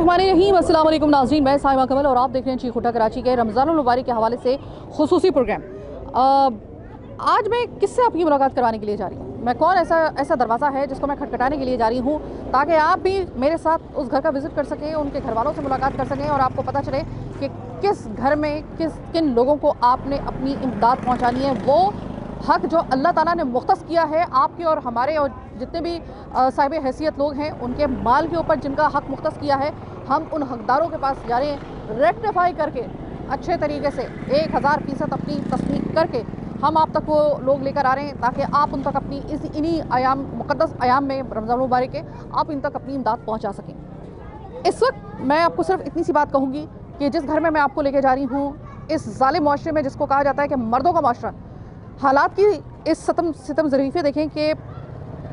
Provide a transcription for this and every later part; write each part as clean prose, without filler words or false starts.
बिस्मिल्लाहिर्रहमानिर्रहीम। अस्सलाम वालेकुम नाज़रीन, मैं साइमा कमल और आप देख रहे हैं चीखुटा कराची के रमज़ान मुबारक के हवाले से खुसूसी प्रोग्राम। आज मैं किससे आपकी मुलाकात करवाने के लिए जा रही हूँ? मैं कौन ऐसा दरवाज़ा है जिसको मैं खटखटाने के लिए जा रही हूँ ताकि आप भी मेरे साथ उस घर का विज़िट कर सकें, उनके घर वालों से मुलाकात कर सकें और आपको पता चले कि किस घर में किन लोगों को आपने अपनी इमदाद पहुँचानी है। वो हक जो अल्लाह ताला ने मुख्तस किया है आपके और हमारे और जितने भी साहिब हैसियत लोग हैं उनके माल के ऊपर जिनका हक मुख्तस किया है, हम उन हकदारों के पास जा रहे हैं रेक्टिफाई करके अच्छे तरीके से 1000% अपनी तस्दीक करके हम आप तक वो लोग लेकर आ रहे हैं ताकि आप उन तक अपनी इन्हीं आयाम मुक़द्दस आयाम में रमज़ान मुबारक के आप इन तक अपनी इमदाद पहुँचा सकें। इस वक्त मैं आपको सिर्फ इतनी सी बात कहूँगी कि जिस घर में मैं आपको लेके जा रही हूँ, इस ज़ालिम मुआशरे में जिसको कहा जाता है कि मर्दों का मुआशरा, हालात की इस सितम ज़रीफ़े देखें कि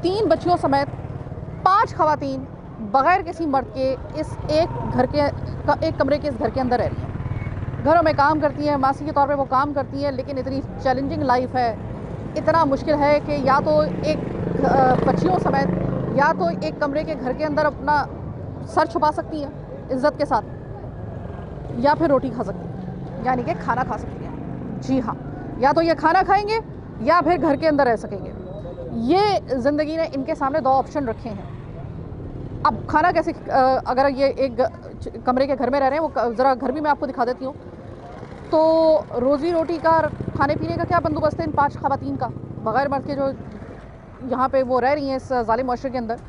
3 बच्चियों समेत 5 ख़वातीन बग़ैर किसी मर्द के इस एक कमरे के इस घर के अंदर रह रही हैं। घरों में काम करती हैं, मासी के तौर पे वो काम करती हैं, लेकिन इतनी चैलेंजिंग लाइफ है, इतना मुश्किल है कि या तो एक बच्चियों समेत या तो एक कमरे के घर के अंदर अपना सर छुपा सकती हैं इज़्ज़त के साथ, या फिर रोटी खा सकती हैं, यानी कि खाना खा सकती हैं। जी हाँ, या तो ये खाना खाएंगे या फिर घर के अंदर रह सकेंगे। ये ज़िंदगी ने इनके सामने 2 ऑप्शन रखे हैं। अब खाना कैसे, अगर ये एक कमरे के घर में रह रहे हैं, वो ज़रा घर भी मैं आपको दिखा देती हूँ, तो रोज़ी रोटी का, खाने पीने का क्या बंदोबस्त है इन 5 ख़वातीन का बग़ैर मर्द के जो यहाँ पे वो रह रही हैं इस ज़ालिम मुआशरे के अंदर।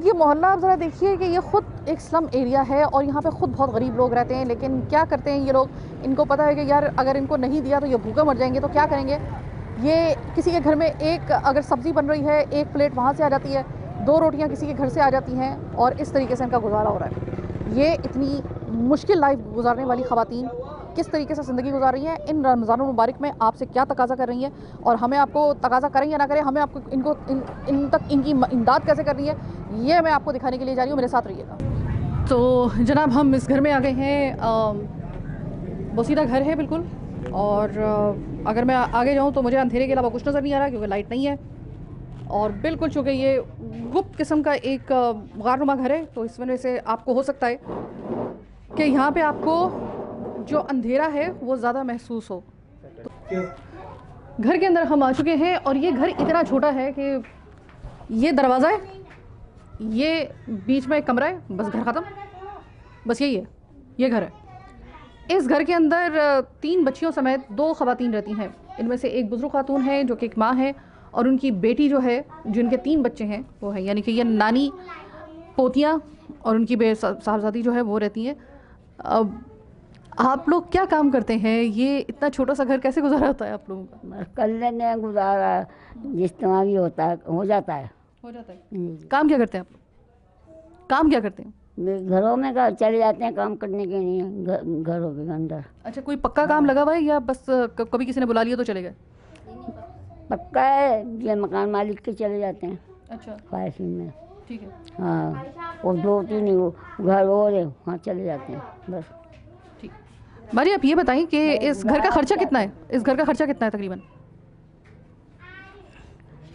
ये मोहल्ला आप ज़रा देखिए कि ये ख़ुद एक स्लम एरिया है और यहाँ पे ख़ुद बहुत गरीब लोग रहते हैं, लेकिन क्या करते हैं ये लोग, इनको पता है कि यार अगर इनको नहीं दिया तो ये भूखे मर जाएंगे, तो क्या करेंगे। ये किसी के घर में एक अगर सब्ज़ी बन रही है, एक प्लेट वहाँ से आ जाती है, 2 रोटियाँ किसी के घर से आ जाती हैं और इस तरीके से इनका गुजारा हो रहा है। ये इतनी मुश्किल लाइफ गुजारने वाली ख़वातीन किस तरीके से ज़िंदगी गुजार रही हैं, इन रमज़ान मुबारक में आपसे क्या तकाज़ा कर रही हैं और हमें आपको तकाज़ा करें या ना करें, हमें आपको इन तक इनकी इमदाद कैसे करनी है, ये मैं आपको दिखाने के लिए जा रही हूँ। मेरे साथ रहिएगा। तो जनाब, हम इस घर में आ गए हैं। बसीदा घर है बिल्कुल, और अगर मैं आगे जाऊँ तो मुझे अंधेरे के अलावा कुछ नज़र नहीं आ रहा क्योंकि लाइट नहीं है, और बिल्कुल चूँकि ये गुप्त किस्म का एक गारनुमा घर है, तो इस वजह से आपको हो सकता है कि यहाँ पे आपको जो अंधेरा है वो ज़्यादा महसूस हो। तो घर के अंदर हम आ चुके हैं और ये घर इतना छोटा है कि ये दरवाज़ा है, ये बीच में एक कमरा है, बस घर ख़त्म, बस यही है, ये घर है। इस घर के अंदर 3 बच्चियों समेत 2 ख़वातीन रहती हैं। इनमें से एक बुज़ुर्ग खातून है जो कि एक माँ है, और उनकी बेटी जो है, जिनके 3 बच्चे हैं वो है, यानी कि ये नानी, पोतियाँ और उनकी साहबजादी जो है वो रहती हैं। अब आप लोग क्या काम करते हैं? ये इतना छोटा सा घर कैसे गुजारा होता है आप लोगों का? बस कर लेने हैं गुजारा, जिस तरह भी होता है हो जाता है। काम क्या करते हैं आप लोग? काम क्या करते हैं? घरों में चले जाते हैं काम करने के लिए, घरों के अंदर। अच्छा, कोई पक्का काम लगा हुआ है या बस कभी किसी ने बुला लिया तो चले गए? पक्का है, ये मकान मालिक के चले जाते हैं। अच्छा, ख्वाहिशी में। ठीक है। हाँ, और 2-3 घर और है, वहाँ चले जाते हैं बस। ठीक। भाजी, आप ये बताएं कि इस घर का खर्चा कितना है? इस घर का खर्चा कितना है तकरीबन?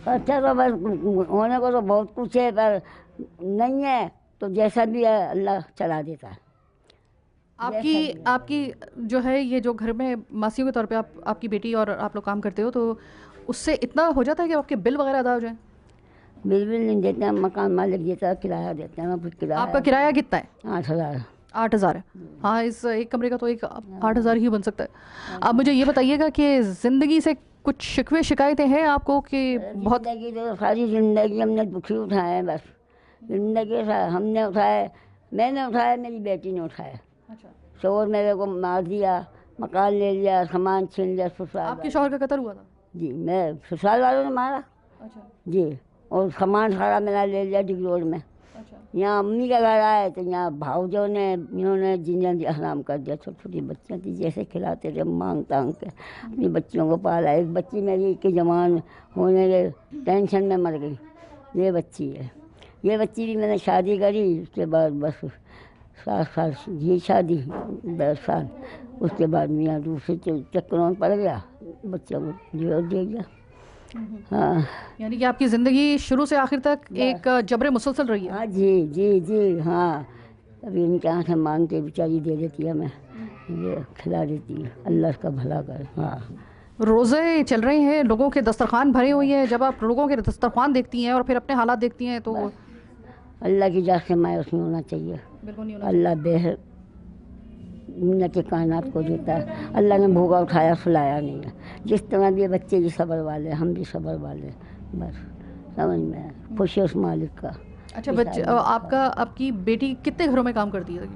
खर्चा तो बस होने को तो बहुत कुछ है, पर नहीं है तो जैसा भी है अल्लाह चला देता है। आपकी जो है, ये जो घर में मासियों के तौर पे आपकी बेटी और आप लोग काम करते हो, तो उससे इतना हो जाता है कि आपके बिल वगैरह अदा हो जाए? बिल नहीं देते हैं, मकान मालिक देता है, किराया देते हैं। किराया, आपका किराया कितना है? 8,000। 8,000 है। हाँ, इस एक कमरे का तो एक 8,000 ही बन सकता है। आप मुझे ये बताइएगा कि ज़िंदगी से कुछ शिकवे शिकायतें हैं आपको कि बहुत? ज़िंदगी तो सारी ज़िंदगी हमने दुखी उठाए हैं, बस ज़िंदगी हमने उठाए, मैंने उठाया, मेरी बेटी ने उठाया। अच्छा। शोहर मेरे को मार दिया, मकान ले लिया, सामान छीन लिया। ससुराल आपके शौहर का कत्ल हुआ था? जी, मैं ससुराल वालों ने मारा। अच्छा जी, और सामान सारा मेरा ले लिया डिग रोड में। अच्छा। यहाँ अम्मी का घर आए तो यहाँ भावजों ने, इन्होंने जिंदा हराम कर दिया। छोटी छोटी बच्चियाँ थी, जैसे खिलाते थे मांग तांग के अपनी बच्चियों को पाला। एक बच्ची मेरी के जवान होने के टेंशन में मर गई, ये बच्ची है। ये बच्ची भी मैंने शादी करी, उसके बाद बस 7 साल ये शादी, 10 साल, उसके बाद मियाँ दूसरे चक्करों में पड़ गया, बच्चों को जोर दे दिया। हाँ, यानी कि आपकी ज़िंदगी शुरू से आखिर तक एक जबरे मुसलसल रही है? हाँ जी जी जी, हाँ कभी इनके यहाँ से मांग के बेचारी दे देती है, मैं ये खिला देती है। अल्लाह का भला करे। हाँ, रोज़े चल रहे हैं, लोगों के दस्तरखान भरे हुए हैं। जब आप लोगों के दस्तरखान देखती हैं और फिर अपने हालात देखती हैं तो अल्लाह की जात से मायूस नहीं होना चाहिए। बिल्कुल नहीं होना। अल्लाह बेहद दुनिया के कायनात को देता है। अल्लाह ने भूखा उठाया सुलाया नहीं है। जिस तरह भी बच्चे भी सब्र वाले, हम भी सब्र वाले, बस समझ में आया। खुशी उस मालिक का। अच्छा, बच्चे आपकी बेटी कितने घरों में काम करती है?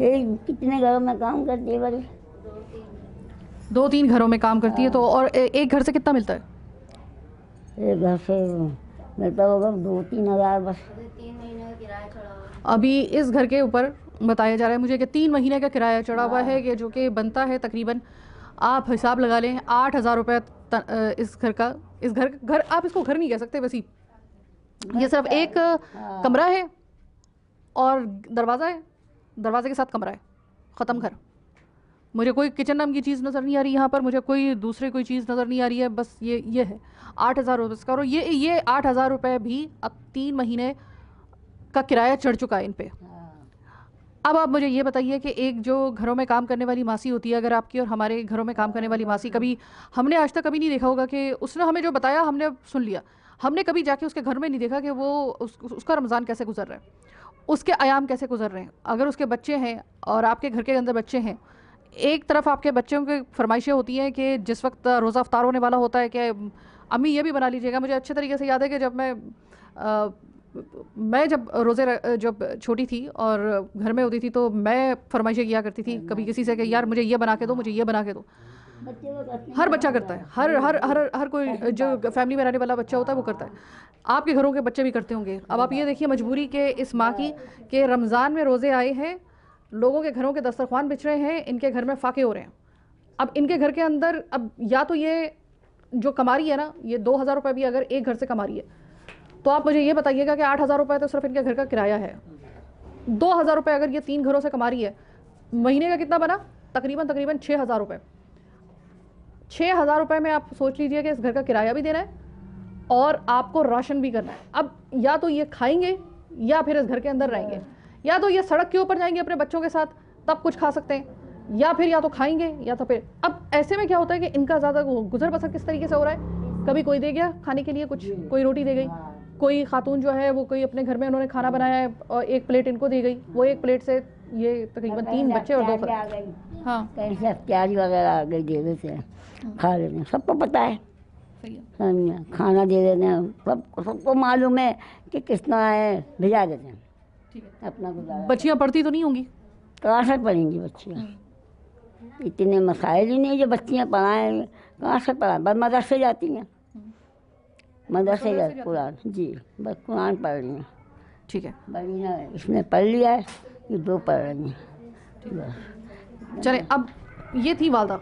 ये कितने घरों में काम करती है? बड़ी 2-3 घरों में काम करती है। तो और एक घर से कितना मिलता है? एक घर से मिलता होगा 2-3 हज़ार बस। अभी इस घर के ऊपर बताया जा रहा है मुझे कि 3 महीने का किराया चढ़ा हुआ है, कि जो कि बनता है तकरीबन, आप हिसाब लगा लें 8,000 रुपये इस घर का। इस घर आप इसको घर नहीं कह सकते वैसे, ये सिर्फ एक कमरा है और दरवाज़ा है, दरवाजे के साथ कमरा है, ख़त्म घर। मुझे कोई किचन नाम की चीज़ नज़र नहीं आ रही यहाँ पर, मुझे कोई दूसरी कोई चीज़ नज़र नहीं आ रही है। बस ये है 8,000 रुपये का। और ये 8,000 रुपये भी अब 3 महीने का किराया चढ़ चुका है इन पे। अब आप मुझे ये बताइए कि एक जो घरों में काम करने वाली मासी होती है, अगर आपकी और हमारे घरों में काम करने वाली मासी, कभी हमने आज तक कभी नहीं देखा होगा कि उसने हमें जो बताया हमने सुन लिया, हमने कभी जाके उसके घर में नहीं देखा कि वो उसका रमज़ान कैसे गुजर रहा है, उसके आयाम कैसे गुजर रहे हैं। अगर उसके बच्चे हैं और आपके घर के अंदर बच्चे हैं, एक तरफ आपके बच्चों की फरमाइशें होती हैं कि जिस वक्त रोज़ा अफ्तार होने वाला होता है कि अम्मी ये भी बना लीजिएगा। मुझे अच्छे तरीके से याद है कि जब मैं जब छोटी थी और घर में होती थी तो मैं फरमाइशें किया करती थी कभी किसी से कि यार मुझे ये बना के दो, मुझे ये बना के दो। हर बच्चा करता है, हर कोई जो फैमिली में रहने वाला बच्चा होता है वो करता है। आपके घरों के बच्चे भी करते होंगे। अब आप ये देखिए मजबूरी के इस माँ की कि रमज़ान में रोज़े आए हैं, लोगों के घरों के दस्तरखान बिछ रहे हैं, इनके घर में फाके हो रहे हैं। अब इनके घर के अंदर अब या तो ये जो कमा रही है ना, ये 2,000 रुपये भी अगर एक घर से कमा रही है तो आप मुझे ये बताइएगा कि 8,000 रुपये तो सिर्फ इनके घर का किराया है। 2,000 रुपये अगर ये 3 घरों से कमा रही है, महीने का कितना बना? तकरीबन 6,000 रुपये। 6,000 रुपये में आप सोच लीजिए कि इस घर का किराया भी देना है और आपको राशन भी करना है। अब या तो ये खाएंगे या फिर इस घर के अंदर रहेंगे, या तो ये सड़क के ऊपर जाएंगे अपने बच्चों के साथ तब कुछ खा सकते हैं, या फिर या तो खाएंगे या तो फिर। अब ऐसे में क्या होता है कि इनका ज़्यादा गुजर बसर किस तरीके से हो रहा है? कभी कोई दे गया खाने के लिए, कुछ कोई रोटी दे गई, कोई खातून जो है वो कोई अपने घर में उन्होंने खाना बनाया है और 1 प्लेट इनको दी गई, वो 1 प्लेट से ये तकरीबन 3 बच्चे और 2 फर्द। हाँ, कैसे प्याज वगैरह आ गई दे देते हैं, खा लेते हैं, सबको पता है। सही है। समझे? खाना दे देते हैं, सबको मालूम है कि कितना है, भिजा देते हैं, ठीक है। अपना गुजारा। बच्चियाँ पढ़ती तो नहीं होंगी? कहाँ से पढ़ेंगी बच्चियाँ? इतने मसाइल ही नहीं जो बच्चियाँ पढ़ाएँ, कहाँ से पढ़ाएँ? बस मदरसे जाती हैं, मदरसे जाती कुरान, जी बस कुरान पढ़ रही हैं। ठीक है, बड़ी ना इसने पढ़ लिया है, ये 2 पढ़ रही हैं बस। चले। अब ये थी वालदा।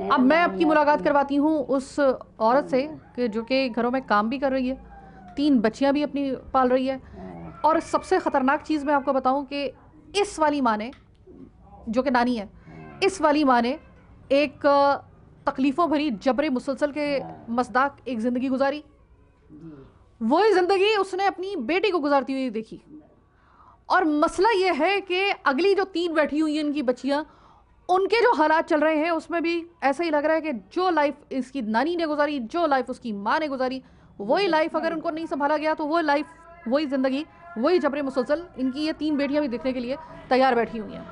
अब मैं आपकी मुलाकात करवाती हूँ उस औरत से कि जो कि घरों में काम भी कर रही है, 3 बच्चियाँ भी अपनी पाल रही है। और सबसे ख़तरनाक चीज़ मैं आपको बताऊँ कि इस वाली माँ ने, जो कि नानी है, इस वाली माँ ने एक तकलीफ़ों भरी जबरे मुसलसल के मसदाक एक ज़िंदगी गुजारी। वही ज़िंदगी उसने अपनी बेटी को गुजारती हुई देखी। और मसला ये है कि अगली जो 3 बैठी हुई हैं इनकी बच्चियाँ, उनके जो हालात चल रहे हैं उसमें भी ऐसा ही लग रहा है कि जो लाइफ इसकी नानी ने गुजारी, जो लाइफ उसकी माँ ने गुजारी, वही लाइफ अगर उनको नहीं संभाला गया तो वो लाइफ, वही ज़िंदगी, वही जबरे मुसलसल इनकी ये 3 बेटियाँ भी देखने के लिए तैयार बैठी हुई हैं।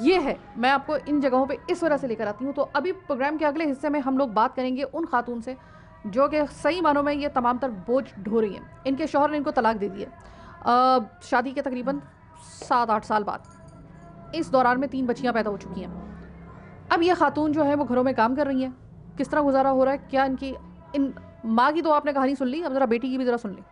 ये है, मैं आपको इन जगहों पे इस वजह से लेकर आती हूँ। तो अभी प्रोग्राम के अगले हिस्से में हम लोग बात करेंगे उन खातून से जो कि सही मानों में ये तमाम तर बोझ ढो रही हैं। इनके शौहर ने इनको तलाक दे दी है शादी के तकरीबन 7-8 साल बाद। इस दौरान में 3 बच्चियाँ पैदा हो चुकी हैं। अब ये खातून जो है वो घरों में काम कर रही हैं। किस तरह गुजारा हो रहा है, क्या इनकी, इन माँ की तो आपने कहानी सुन ली, अब ज़रा बेटी की भी ज़रा सुन ली।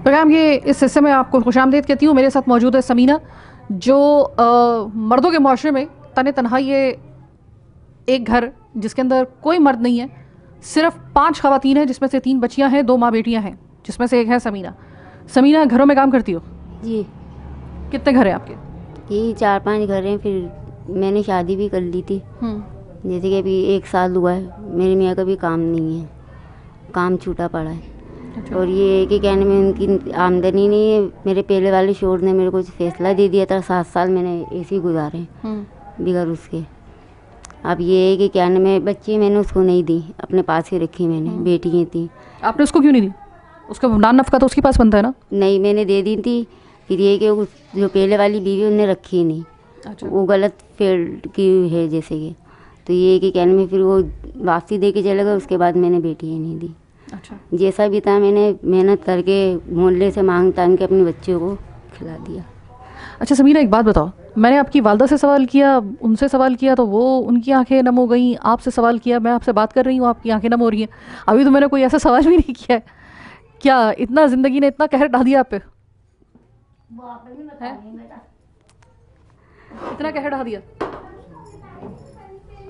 प्रोग्राम के इस हिस्से में आपको खुशामदीद कहती हूँ। मेरे साथ मौजूद है समीना, जो मर्दों के माशरे में तने तनहा ये एक घर जिसके अंदर कोई मर्द नहीं है, सिर्फ 5 खवातीन हैं, जिसमें से 3 बच्चियां हैं, 2 माँ बेटियां हैं, जिसमें से एक है समीना। समीना, घरों में काम करती हो? जी, कितने घर हैं आपके? यही 4-5 घर हैं। फिर मैंने शादी भी कर ली थी, जैसे कि अभी 1 साल हुआ है। मेरे मियाँ का भी काम नहीं है, काम छूटा पड़ा है। अच्छा। और ये है कि कहने में उनकी आमदनी नहीं है। मेरे पहले वाले शोर ने मेरे को फैसला दे दिया था, 7 साल मैंने ऐसे ही गुजारे बिगड़ उसके। अब ये है कि कहने में बच्ची मैंने उसको नहीं दी, अपने पास ही रखी मैंने, बेटियाँ थी। आपने उसको क्यों नहीं दी? उसका नान नफका तो उसके पास बनता है ना? नहीं, मैंने दे दी थी। फिर ये कि उस जो पहले वाली बीवी उनने रखी ही नहीं। अच्छा। वो गलत फील्ड की है जैसे कि, तो ये है कि कहने में फिर वो वापसी दे के चले गए। उसके बाद मैंने बेटियाँ नहीं दी। अच्छा। जैसा भी था मैंने मेहनत करके मोहल्ले से मांग तान के अपने बच्चों को खिला दिया। अच्छा समीना, एक बात बताओ, मैंने आपकी वालदा से सवाल किया, उनसे सवाल किया तो वो उनकी आंखें नम हो गई। आपसे सवाल किया, मैं आपसे बात कर रही हूँ, आपकी आंखें नम हो रही हैं। अभी तो मैंने कोई ऐसा सवाल भी नहीं किया है। क्या इतना ज़िंदगी ने इतना कहर ढा दिया आप पे? है? इतना कहर ढा दिया?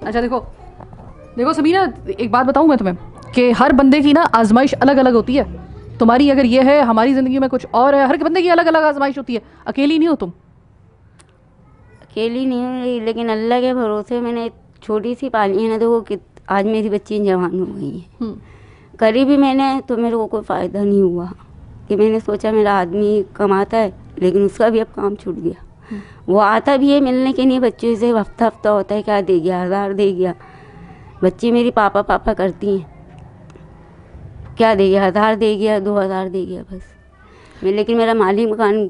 अच्छा देखो समीना, एक बात बताऊँ मैं तुम्हें कि हर बंदे की ना आजमाइश अलग अलग होती है। तुम्हारी अगर ये है, हमारी ज़िंदगी में कुछ और है। हर बंदे की अलग अलग आजमाइश होती है, अकेली नहीं हो तुम। अकेली नहीं हुई, लेकिन अल्लाह के भरोसे मैंने छोटी सी पाली है ना, तो वो आज मेरी बच्ची जवान हो गई है। करी भी मैंने तो मेरे को कोई फ़ायदा नहीं हुआ। कि मैंने सोचा मेरा आदमी कमाता है, लेकिन उसका भी अब काम छूट गया। वो आता भी है मिलने के लिए, बच्चों से हफ्ता हफ्ता होता है, क्या दे गया, 1000 दे गया। बच्ची मेरी पापा पापा करती हैं, क्या दे गया, 1000 दे गया, 2000 दे गया बस। लेकिन मेरा माली मकान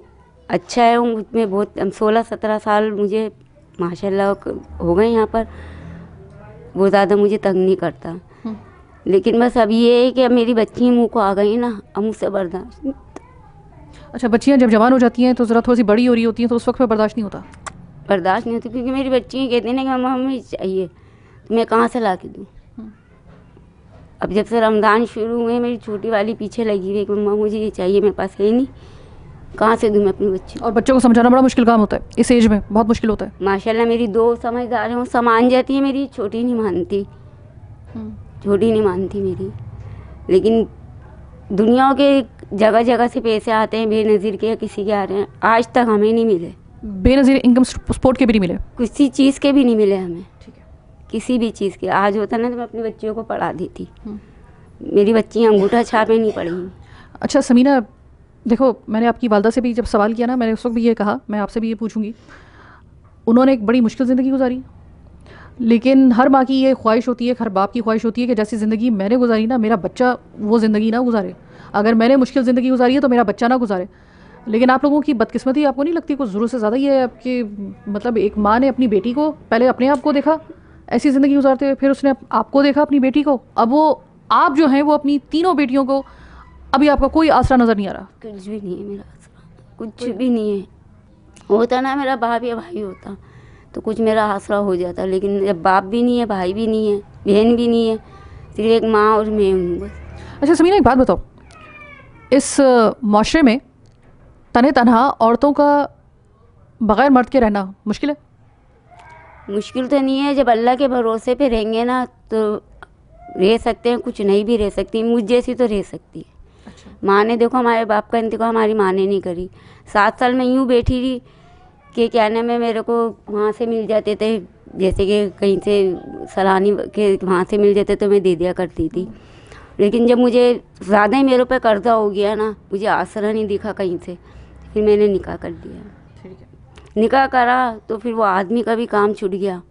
अच्छा है, उसमें बहुत 16-17 साल मुझे माशाल्लाह हो गए यहाँ पर। वो ज़्यादा मुझे तंग नहीं करता। लेकिन बस अब ये है कि अब मेरी बच्ची मुँह को आ गई ना, अब मुझसे बर्दाश्त। अच्छा, बच्चियाँ जब जवान हो जाती हैं तो ज़रा थोड़ी सी बड़ी हो रही होती हैं, तो उस वक्त में बर्दाश्त नहीं होता? बर्दाश्त नहीं होती, क्योंकि मेरी बच्ची कहती हैं ना कि मम्मा हमें चाहिए, तो मैं कहाँ से ला के दूँ। अब जब से रमज़ान शुरू हुए, मेरी छोटी वाली पीछे लगी हुई है कि मम्मा मुझे ये चाहिए, मेरे पास है ही नहीं, कहाँ से दूँ मैं अपनी बच्ची। और बच्चों को समझाना बड़ा मुश्किल काम होता है, इस एज में बहुत मुश्किल होता है। माशाल्लाह मेरी 2 समझदार हैं, वो समान जाती है, मेरी छोटी नहीं मानती। छोटी नहीं मानती मेरी। लेकिन दुनिया के जगह जगह से पैसे आते हैं, बेनज़ीर के या किसी के आ रहे हैं, आज तक हमें नहीं मिले। बेनज़ीर इनकम सपोर्ट के भी नहीं मिले? किसी चीज़ के भी नहीं मिले हमें। ठीक है। किसी भी चीज़ के। आज होता ना तो मैं अपनी बच्चियों को पढ़ा देती। मेरी बच्चियाँ अंगूठा छापे नहीं पढ़ी। अच्छा समीना, देखो मैंने आपकी वालदा से भी जब सवाल किया ना, मैंने उस वक्त भी ये कहा, मैं आपसे भी ये पूछूंगी। उन्होंने एक बड़ी मुश्किल ज़िंदगी गुजारी, लेकिन हर माँ की ये ख्वाहिश होती है, हर बाप की ख्वाहिश होती है कि जैसी ज़िंदगी मैंने गुजारी ना, मेरा बच्चा वो ज़िंदगी ना गुजारे। अगर मैंने मुश्किल ज़िंदगी गुजारी है तो मेरा बच्चा ना गुजारे। लेकिन आप लोगों की बदकिस्मती आपको नहीं लगती कुछ ज़रूरत से ज़्यादा ये है आपकी? मतलब एक माँ ने अपनी बेटी को पहले अपने आप को देखा ऐसी ज़िंदगी गुजारते हुए, फिर उसने आपको देखा अपनी बेटी को, अब वो आप जो हैं वो अपनी तीनों बेटियों को, अभी आपका कोई आसरा नज़र नहीं आ रहा? कुछ भी नहीं है मेरा आसरा, कुछ भी नहीं है। होता ना मेरा बाप या भाई होता तो कुछ मेरा आसरा हो जाता, लेकिन जब बाप भी नहीं है, भाई भी नहीं है, बहन भी नहीं है, सिर्फ एक माँ और मैं हूँ बस। अच्छा समीना, एक बात बताओ, इस माशरे में तने तनहा औरतों का बग़ैर मर्द के रहना मुश्किल है? मुश्किल तो नहीं है, जब अल्लाह के भरोसे पे रहेंगे ना तो रह सकते हैं, कुछ नहीं भी रह सकती, मुझ जैसी तो रह सकती है। अच्छा। माँ ने देखो हमारे बाप का इंतकाम हमारी माँ ने नहीं करी। 7 साल में यूँ बैठी रही कि क्या नाम है, मेरे को वहाँ से मिल जाते थे, जैसे कि कहीं से सलानी के वहाँ से मिल जाते तो मैं दे दिया करती थी। लेकिन जब मुझे ज़्यादा ही मेरे पे कर्जा हो गया ना, मुझे आसरा नहीं दिखा कहीं से, फिर मैंने निकाह कर दिया। ठीक है। निकाह करा तो फिर वो आदमी का भी काम छूट गया,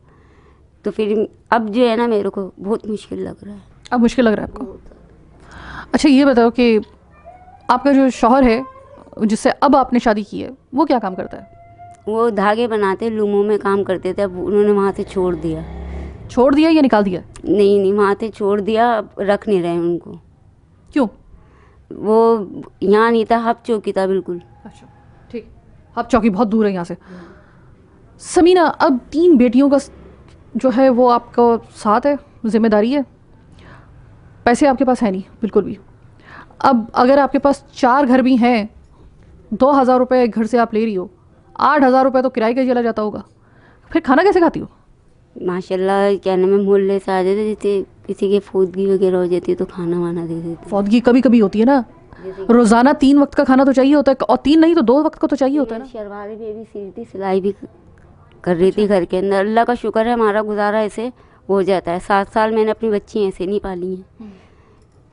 तो फिर अब जो है ना मेरे को बहुत मुश्किल लग रहा है। अब मुश्किल लग रहा है आपको? अच्छा ये बताओ कि आपका जो शौहर है जिससे अब आपने शादी की है, वो क्या काम करता है? वो धागे बनाते, लूमों में काम करते थे, अब उन्होंने वहाँ से छोड़ दिया। छोड़ दिया या निकाल दिया? नहीं, वहाँ से छोड़ दिया, अब रख नहीं रहे उनको। क्यों? वो यहाँ नहीं था, हब चौकी था बिल्कुल। अच्छा ठीक, हब चौकी बहुत दूर है यहाँ से। समीना, अब 3 बेटियों का जो है वो आपका साथ है, जिम्मेदारी है, पैसे आपके पास है नहीं बिल्कुल भी। अब अगर आपके पास 4 घर भी हैं, 2000 रुपये एक घर से आप ले रही हो, 8,000 रुपये तो किराए का ही चला जाता होगा, फिर खाना कैसे खाती हो? माशाल्लाह क्या नाम है, मोहल्ले से आ जाते, जैसे किसी की फौदगी वगैरह हो जाती है तो खाना वाना दे देते। फौदगी कभी कभी होती है ना, रोजाना 3 वक्त का खाना तो चाहिए होता है, और 3 नहीं तो 2 वक्त का तो चाहिए होता है ना। शलवारें भी अभी सी थी, सिलाई भी कर रही थी घर के अंदर। अल्लाह का शुक्र है हमारा गुजारा ऐसे हो जाता है। 7 साल मैंने अपनी बच्ची ऐसे नहीं पाली हैं,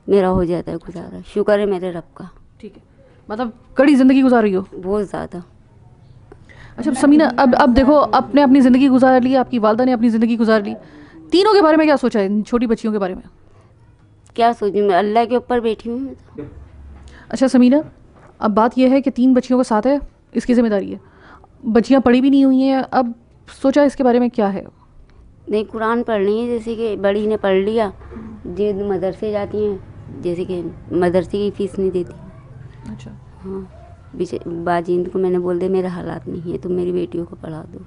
मेरा हो जाता है गुजारा, शुक्र है मेरे रब का। ठीक है, मतलब कड़ी ज़िंदगी गुजार रही हो बहुत ज़्यादा। अच्छा समीना, अब देखो, आपने अपनी ज़िंदगी गुजार ली, आपकी वालदा ने अपनी ज़िंदगी गुजार ली, तीनों के बारे में क्या सोचा है, इन छोटी बच्चियों के बारे में? क्या सोचूं, मैं अल्लाह के ऊपर बैठी हूँ मैं तो। अच्छा समीना, अब बात यह है कि 3 बच्चियों का साथ है, इसकी जिम्मेदारी है, बच्चियां पढ़ी भी नहीं हुई हैं, अब सोचा इसके बारे में क्या है? नहीं, कुरान पढ़ रही है, जैसे कि बड़ी ने पढ़ लिया, जो मदरसे जाती हैं, जैसे कि मदरसे की फ़ीस नहीं देती। अच्छा, हाँ, बाजिंद को मैंने बोल दिया मेरे हालात नहीं है, तुम मेरी बेटियों को पढ़ा दो।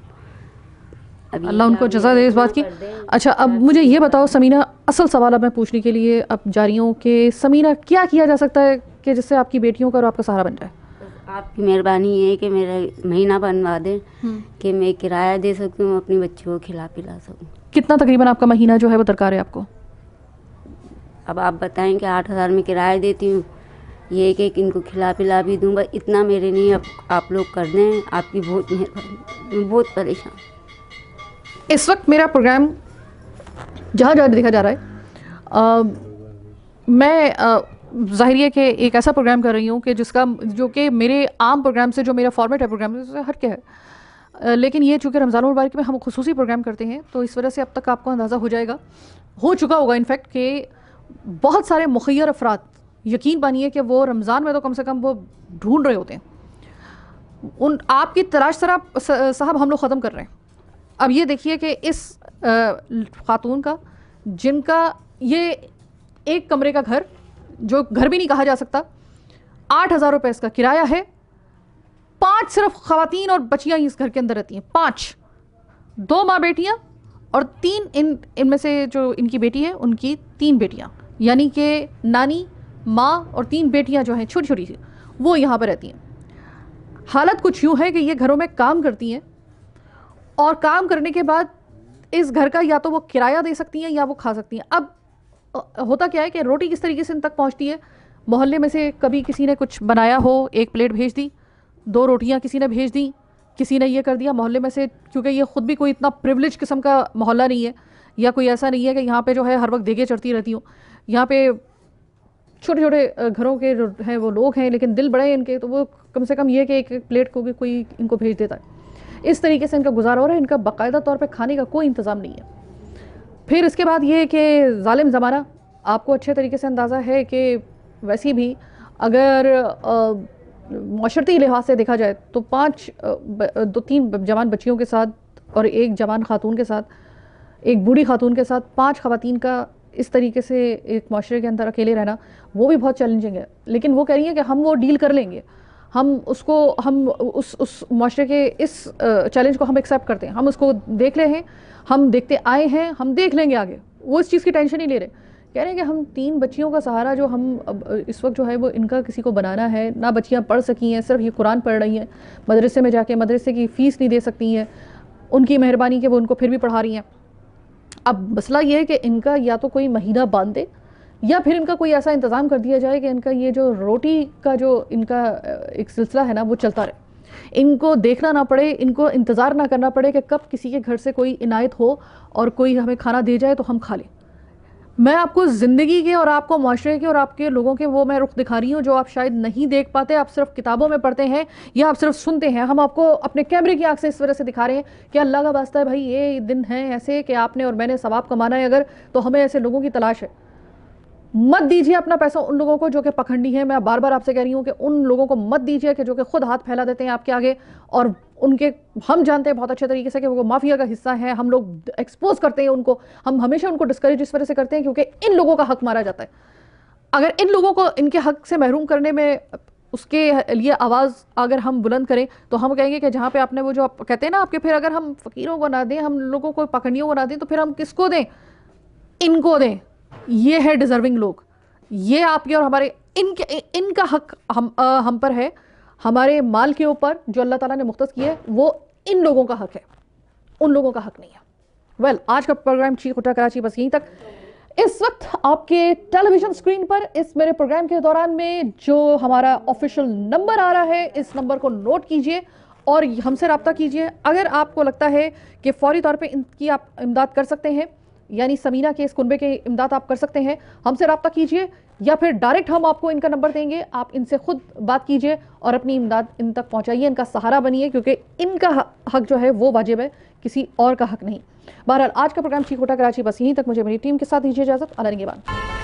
अभी अल्लाह उनको जज़ा दे इस बात की। अच्छा अब मुझे ये बताओ समीना, असल सवाल अब मैं पूछने के लिए अब जा रही हूँ कि समीना क्या किया जा सकता है कि जिससे आपकी बेटियों का और आपका सहारा बन जाए? आपकी मेहरबानी है कि मेरा महीना बनवा दें कि मैं किराया दे सकूँ, अपनी बच्चों को खिला पिला सकूँ। कितना तकरीबन आपका महीना जो है वो दरकार है आपको? अब आप बताएं कि 8,000 में किराया देती हूँ, ये कि इनको खिला पिला भी दूँ, बस इतना मेरे लिए अब आप लोग कर दें, आपकी बहुत मेहरबानी। मैं बहुत परेशान। इस वक्त मेरा प्रोग्राम जहाँ जहाँ देखा जा रहा है, मैं ज़ाहिर है कि एक ऐसा प्रोग्राम कर रही हूँ कि जिसका जो कि मेरे आम प्रोग्राम से, जो मेरा फॉर्मेट है प्रोग्राम से हट के है, लेकिन ये चूँकि रमज़ान मुबारक में हम खुसूसी प्रोग्राम करते हैं तो इस वजह से अब तक आपको अंदाज़ा हो चुका होगा इनफैक्ट कि बहुत सारे मुखय्यर अफराद, यकीन मानिए कि वो रमज़ान में तो कम से कम वो ढूंढ रहे होते हैं, उन आपकी तलाश साहब हम लोग ख़त्म कर रहे हैं। अब ये देखिए कि इस खातून का, जिनका ये एक कमरे का घर, जो घर भी नहीं कहा जा सकता, 8,000 रुपये इसका किराया है, 5 सिर्फ ख़वातीन और बच्चियाँ इस घर के अंदर रहती हैं, 5, 2 माँ बेटियाँ और 3 इनमें से जो इनकी बेटी है उनकी 3 बेटियाँ, यानी कि नानी, माँ और 3 बेटियाँ जो हैं छोटी छोटी सी, वो यहाँ पर रहती हैं। हालत कुछ यूँ है कि ये घरों में काम करती हैं और काम करने के बाद इस घर का या तो वो किराया दे सकती हैं या वो खा सकती हैं। अब होता क्या है कि रोटी किस तरीके से इन तक पहुंचती है, मोहल्ले में से कभी किसी ने कुछ बनाया हो, 1 प्लेट भेज दी, 2 रोटियां किसी ने भेज दी, किसी ने ये कर दिया मोहल्ले में से, क्योंकि ये ख़ुद भी कोई इतना प्रिविलेज किस्म का मोहल्ला नहीं है, या कोई ऐसा नहीं है कि यहाँ पे जो है हर वक्त देगे चढ़ती रहती हूँ। यहाँ पे छोटे छोटे घरों के जो हैं वो लोग हैं, लेकिन दिल बड़े हैं इनके, तो वो कम से कम ये कि 1 प्लेट को भी कोई इनको भेज देता है। इस तरीके से इनका गुजारा हो रहा है, इनका बाकायदा तौर पे खाने का कोई इंतज़ाम नहीं है। फिर इसके बाद ये कि ज़ालिम ज़माना, आपको अच्छे तरीके से अंदाज़ा है कि वैसे भी अगर माशरती लिहाज से देखा जाए तो 2-3 जवान बच्चियों के साथ और 1 जवान खातून के साथ, 1 बूढ़ी खातून के साथ 5 ख़वातीन का इस तरीके से एक माशरे के अंदर अकेले रहना, वो भी बहुत चैलेंजिंग है। लेकिन वो कह रही हैं कि हम वो डील कर लेंगे, हम उस माशरे के इस चैलेंज को हम एक्सेप्ट करते हैं, हम उसको देख रहे हैं, हम देखते आए हैं, हम देख लेंगे आगे। वो इस चीज़ की टेंशन नहीं ले रहे, कह रहे हैं कि हम 3 बच्चियों का सहारा जो हम अब इस वक्त जो है वो इनका किसी को बनाना है। ना बच्चियाँ पढ़ सकी हैं, सिर्फ ये कुरान पढ़ रही हैं, मदरसे में जाके मदरसे की फ़ीस नहीं दे सकती हैं, उनकी मेहरबानी कि वो उनको फिर भी पढ़ा रही हैं। अब मसला ये है कि इनका या तो कोई महीना बांध दे या फिर इनका कोई ऐसा इंतज़ाम कर दिया जाए कि इनका ये जो रोटी का जो इनका एक सिलसिला है ना वो चलता रहे, इनको देखना ना पड़े, इनको इंतज़ार ना करना पड़े कि कब किसी के घर से कोई इनायत हो और कोई हमें खाना दे जाए तो हम खा लें। मैं आपको ज़िंदगी के और आपको माशरे के और आपके लोगों के वो मैं रुख दिखा रही हूँ जो आप शायद नहीं देख पाते, आप सिर्फ किताबों में पढ़ते हैं या आप सिर्फ सुनते हैं। हम आपको अपने कैमरे की आंख से इस वजह से दिखा रहे हैं कि अल्लाह का वास्ता है भाई, ये दिन है ऐसे कि आपने और मैंने सवाब कमाना है अगर, तो हमें ऐसे लोगों की तलाश है। मत दीजिए अपना पैसा उन लोगों को जो कि पखंडी हैं। मैं बार बार आपसे कह रही हूँ कि उन लोगों को मत दीजिए कि जो कि खुद हाथ फैला देते हैं आपके आगे, और उनके हम जानते हैं बहुत अच्छे तरीके से कि वो माफिया का हिस्सा है। हम लोग एक्सपोज करते हैं उनको, हम हमेशा उनको डिस्करेज इस वजह से करते हैं क्योंकि इन लोगों का हक मारा जाता है। अगर इन लोगों को इनके हक से महरूम करने में उसके लिए आवाज़ अगर हम बुलंद करें तो हम कहेंगे कि जहाँ पे आपने वो जो आप कहते हैं ना आपके, फिर अगर हम फ़कीरों को ना दें, हम लोगों को पखंडियों को ना दें, तो फिर हम किसको दें? इनको दें। ये है डिज़र्विंग लोग, ये आपके और हमारे, इनका हक हम पर है। हमारे माल के ऊपर जो अल्लाह ताला ने मुख्तस किया है वो इन लोगों का हक है, उन लोगों का हक नहीं है। वेल, आज का प्रोग्राम चीख उठा कराची बस यहीं तक। इस वक्त आपके टेलीविजन स्क्रीन पर इस मेरे प्रोग्राम के दौरान में जो हमारा ऑफिशियल नंबर आ रहा है, इस नंबर को नोट कीजिए और हमसे रब्ता कीजिए। अगर आपको लगता है कि फौरी तौर पे इनकी आप इमदाद कर सकते हैं, यानी समीना के इस कुनबे की इमदाद आप कर सकते हैं, हमसे रब्ता कीजिए, या फिर डायरेक्ट हम आपको इनका नंबर देंगे, आप इनसे खुद बात कीजिए और अपनी इमदाद इन तक पहुंचाइए, इनका सहारा बनिए, क्योंकि इनका हक जो है वो वाजिब है, किसी और का हक नहीं। बहरहाल, आज का प्रोग्राम चीख उठा कराची बस यहीं तक। मुझे मेरी टीम के साथ दीजिए इजाज़त। अल्लाह निगहबान।